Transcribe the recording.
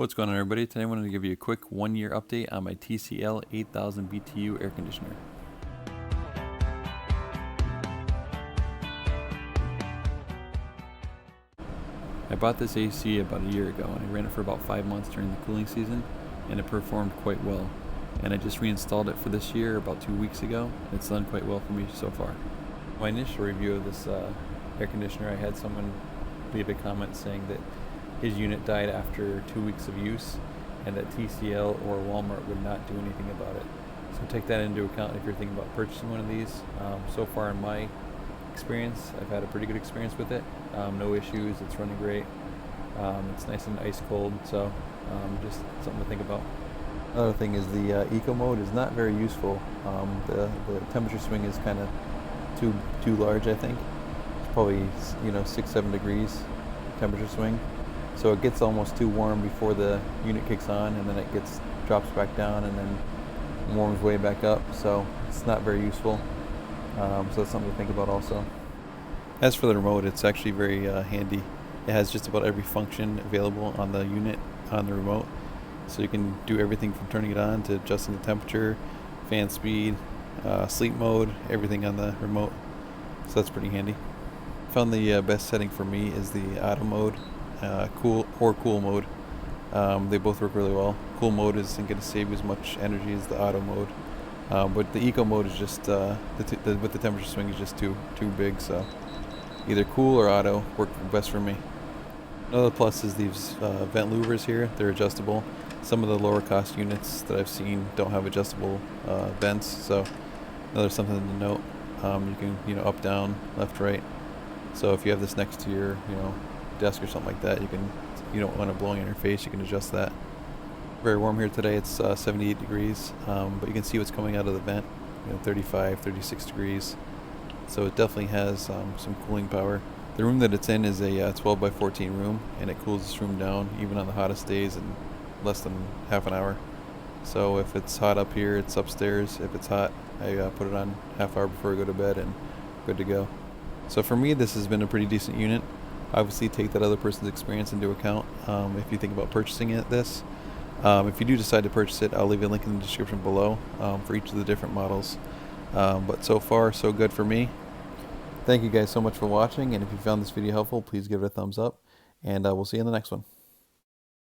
What's going on, everybody? Today I wanted to give you a quick 1-year update on my TCL 8000 BTU air conditioner. I bought this AC about a year ago and I ran it for about 5 months during the cooling season and it performed quite well. And I just reinstalled it for this year about 2 weeks ago. It's done quite well for me so far. My initial review of this air conditioner, I had someone leave a comment saying that his unit died after 2 weeks of use and that TCL or Walmart would not do anything about it. So take that into account if you're thinking about purchasing one of these. So far in my experience, I've had a pretty good experience with it. No issues, it's running great. It's nice and ice cold, so just something to think about. Another thing is the eco mode is not very useful. The temperature swing is kind of too large, I think. It's probably 6-7 degrees temperature swing. So it gets almost too warm before the unit kicks on, and then it drops back down and then warms way back up. So it's not very useful. So that's something to think about also. As for the remote, it's actually very handy. It has just about every function available on the unit on the remote. So you can do everything from turning it on to adjusting the temperature, fan speed, sleep mode, everything on the remote. So that's pretty handy. I found the best setting for me is the auto mode. Cool mode. They both work really well. Cool mode isn't going to save you as much energy as the auto mode, but the eco mode is just with the temperature swing is just too big. So either cool or auto work best for me. Another plus is these vent louvers here. They're adjustable. Some of the lower cost units that I've seen don't have adjustable vents, so another something to note. You can up, down, left, right. So if you have this next to your desk or something like that, you don't want it blowing in your face, you can adjust that. Very warm here today. It's 78 degrees, but you can see what's coming out of the vent, 35, 36 degrees. So it definitely has some cooling power. The room that it's in is a 12 by 14 room, and it cools this room down even on the hottest days in less than half an hour. So if it's hot up here, it's upstairs. If it's hot, I put it on half hour before I go to bed and good to go. So for me, this has been a pretty decent unit. Obviously take that other person's experience into account if you think about purchasing this. If you do decide to purchase it, I'll leave a link in the description below for each of the different models. But so far, so good for me. Thank you guys so much for watching, and if you found this video helpful, please give it a thumbs up, and we'll see you in the next one.